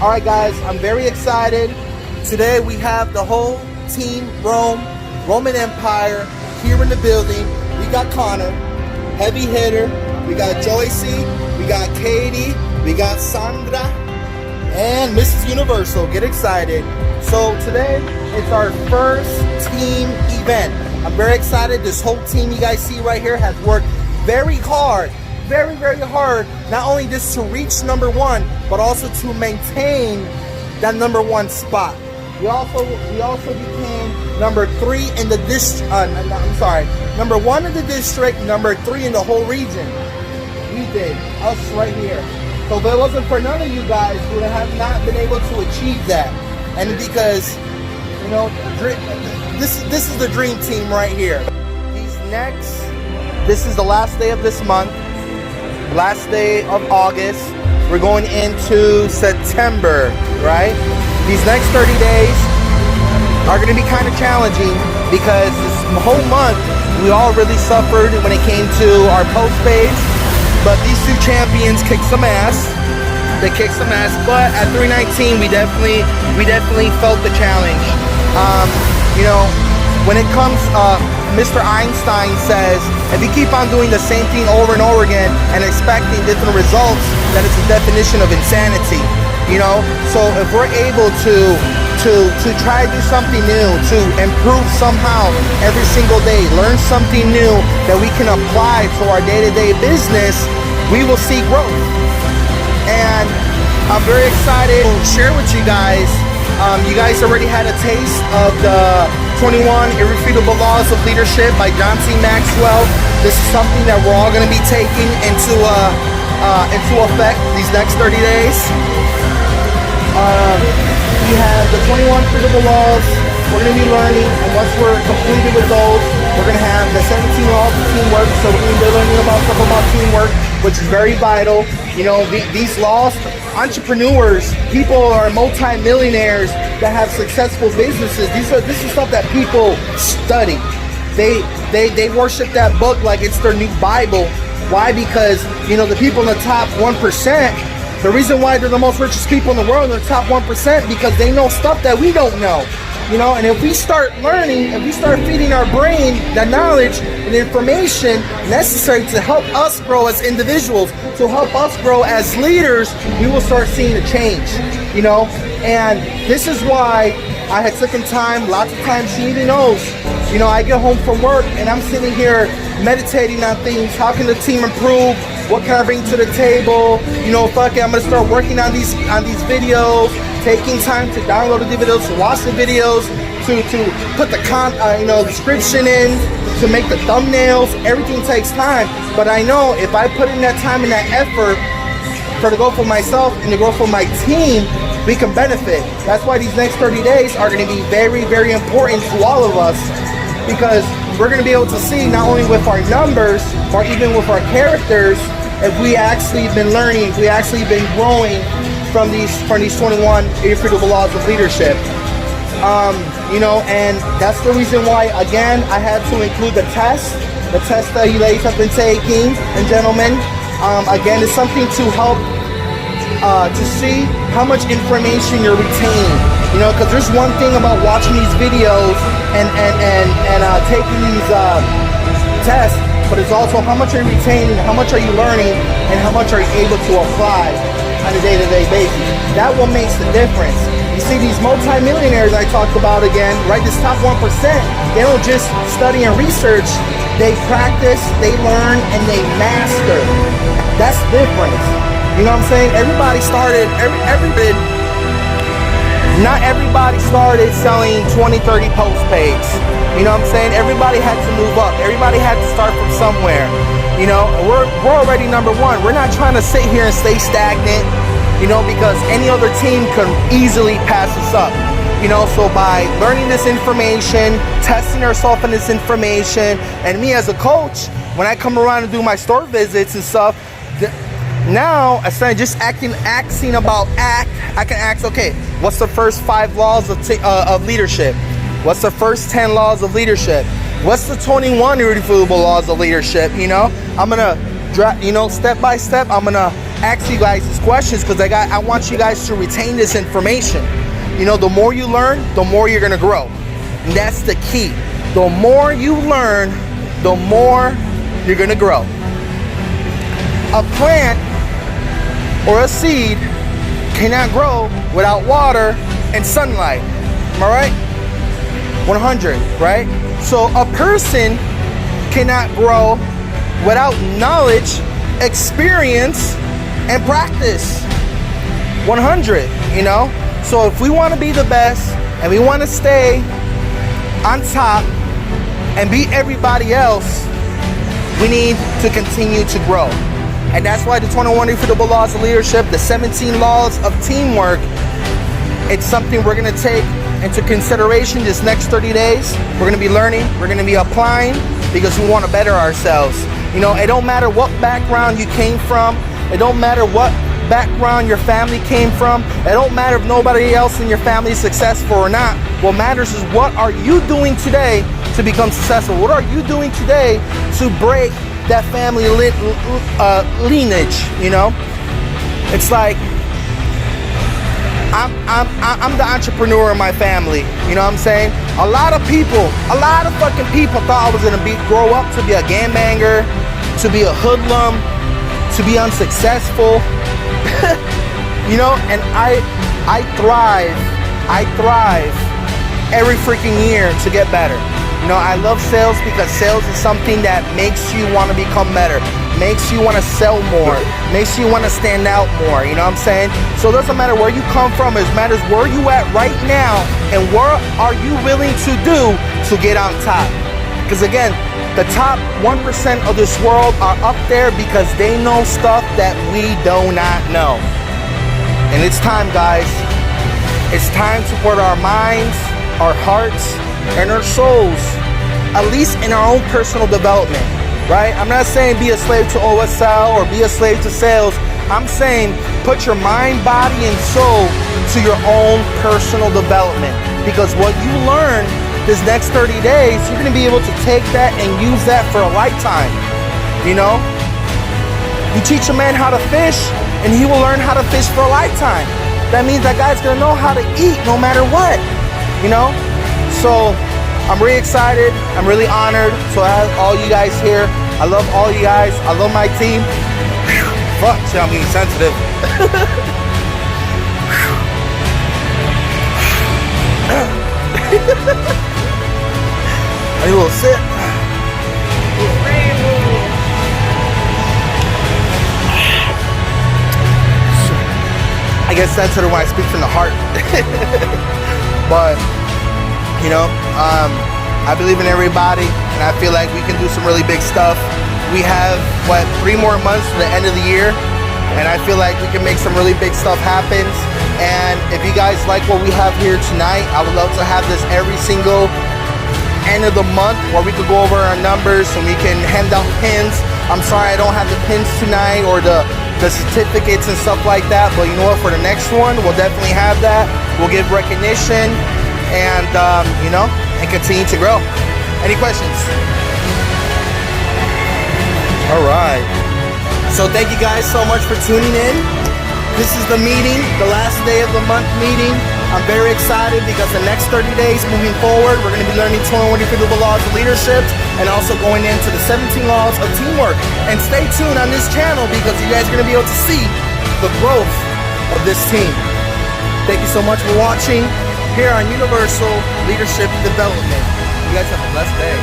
All right, guys, I'm very excited. Today we have the whole team Roman Empire here in the building. We got Connor, heavy hitter. We got Joycey, we got Katie, we got Sandra, and Mrs. Universal. Get excited. So today, it's our first team event. I'm very excited. This whole team you guys see right here has worked very hard, very hard, not only just to reach number one, but also to maintain that number one spot. We also became number 3 in the district. Number 1 in the district, number 3 in the whole region. We did, us right here. So if it wasn't for none of you guys, we would have not been able to achieve that. And because, you know, this is the dream team right here. This is the last day of this month, last day of August. We're going into September, right? These next 30 days are going to be kind of challenging because this whole month we all really suffered when it came to our post page. But these two champions kicked some ass. They kicked some ass, but at 319 we definitely felt the challenge. You know, when it comes, Mr. Einstein says, if you keep on doing the same thing over and over again and expecting different results, that is the definition of insanity. You know, so if we're able to try to do something new, to improve somehow every single day, learn something new that we can apply to our day-to-day business, we will see growth. And I'm very excited to share with you guys. You guys already had a taste of the 21 Irrefutable Laws of Leadership by John C. Maxwell. This is something that we're all going to be taking into effect these next 30 days. We have the 21 Irrefutable Laws we're going to be learning, and once we're completed with those, we're going to have the 17 Laws of Teamwork. So we're going to be learning stuff about teamwork, which is very vital. You know, these laws, entrepreneurs, people are multi-millionaires that have successful businesses. This is stuff that people study. They worship that book like it's their new Bible. Why? Because, you know, the people in the top 1%, the reason why they're the most richest people in the world, they're the top 1%, because they know stuff that we don't know. You know, and if we start learning, if we start feeding our brain the knowledge and information necessary to help us grow as individuals, to help us grow as leaders, we will start seeing the change, you know. And this is why I had taken time, lots of times she even knows, you know, I get home from work and I'm sitting here meditating on things. How can the team improve? What can I bring to the table? You know, fuck it, I'm gonna start working on these videos, taking time to download the videos, to watch the videos, to put the description in, to make the thumbnails. Everything takes time, but I know if I put in that time and that effort for the growth of myself and the growth of my team, we can benefit. That's why these next 30 days are going to be very important to all of us, because we're going to be able to see not only with our numbers or even with our characters if we actually been learning, if we actually been growing from these 21 Irrefutable Laws of Leadership. You know, and that's the reason why, again, I had to include the test that you ladies have been taking, and gentlemen. Again, it's something to help to see how much information you're retaining. You know, because there's one thing about watching these videos and taking these tests, but it's also how much are you retaining, how much are you learning, and how much are you able to apply on a day-to-day basis. That what makes the difference. You see these multi-millionaires I talked about again, right? This top 1%, they don't just study and research, they practice, they learn, and they master. That's the difference. You know what I'm saying? Everybody started, not everybody started selling 20, 30 post page. You know what I'm saying? Everybody had to move up. Everybody had to start from somewhere. You know, we're already number 1. We're not trying to sit here and stay stagnant, you know, because any other team can easily pass us up. You know, so by learning this information, testing ourselves in this information, and me as a coach, when I come around and do my store visits and stuff, now instead of just asking about I can ask, okay, what's the first 5 laws of leadership? What's the first 10 laws of leadership? What's the 21 Irrefutable Laws of Leadership? You know, I'm gonna, you know, step by step, I'm gonna ask you guys these questions because I want you guys to retain this information. You know, the more you learn, the more you're gonna grow. And that's the key. The more you learn, the more you're gonna grow. A plant or a seed cannot grow without water and sunlight. Am I right? 100, right? So a person cannot grow without knowledge, experience, and practice. 100, you know? So if we want to be the best and we want to stay on top and beat everybody else, we need to continue to grow. And that's why the 21 Irrefutable Laws of Leadership, the 17 Laws of Teamwork, it's something we're going to take into consideration this next 30 days. We're going to be learning, we're going to be applying, because we want to better ourselves. You know, it don't matter what background you came from. It don't matter what background your family came from. It don't matter if nobody else in your family is successful or not. What matters is what are you doing today to become successful? What are you doing today to break that family lineage? You know, it's like I'm the entrepreneur in my family. You know what I'm saying? A lot of fucking people thought I was gonna grow up to be a gangbanger, to be a hoodlum, to be unsuccessful. You know, and I thrive every freaking year to get better. You know, I love sales because sales is something that makes you want to become better, makes you want to sell more, makes you want to stand out more. You know what I'm saying? So it doesn't matter where you come from, it matters where you at right now and what are you willing to do to get on top. Because again, the top 1% of this world are up there because they know stuff that we do not know. And it's time, guys. It's time to put our minds, our hearts, and our souls, at least in our own personal development, right? I'm not saying be a slave to OSL or be a slave to sales. I'm saying put your mind, body, and soul to your own personal development. Because what you learn this next 30 days, you're gonna be able to take that and use that for a lifetime, you know? You teach a man how to fish, and he will learn how to fish for a lifetime. That means that guy's gonna know how to eat no matter what, you know? So I'm really excited. I'm really honored to have all you guys here. I love all you guys. I love my team. Whew, fuck, shit, I'm getting sensitive. I need a little sip. I get sensitive when I speak from the heart. But you know, I believe in everybody, and I feel like we can do some really big stuff. We have, 3 more months to the end of the year, and I feel like we can make some really big stuff happen. And if you guys like what we have here tonight, I would love to have this every single end of the month where we could go over our numbers and we can hand out pins. I'm sorry I don't have the pins tonight or the certificates and stuff like that, but you know what, for the next one, we'll definitely have that. We'll give recognition and you know, and continue to grow. Any questions? All right, so thank you guys so much for tuning in. This is the meeting, the last day of the month meeting. I'm very excited because the next 30 days moving forward, we're going to be learning 21 Irrefutable Laws of Leadership and also going into the 17 Laws of Teamwork. And stay tuned on this channel because you guys are going to be able to see the growth of this team. Thank you so much for watching here on Universol Leadership Development. You guys have a blessed day.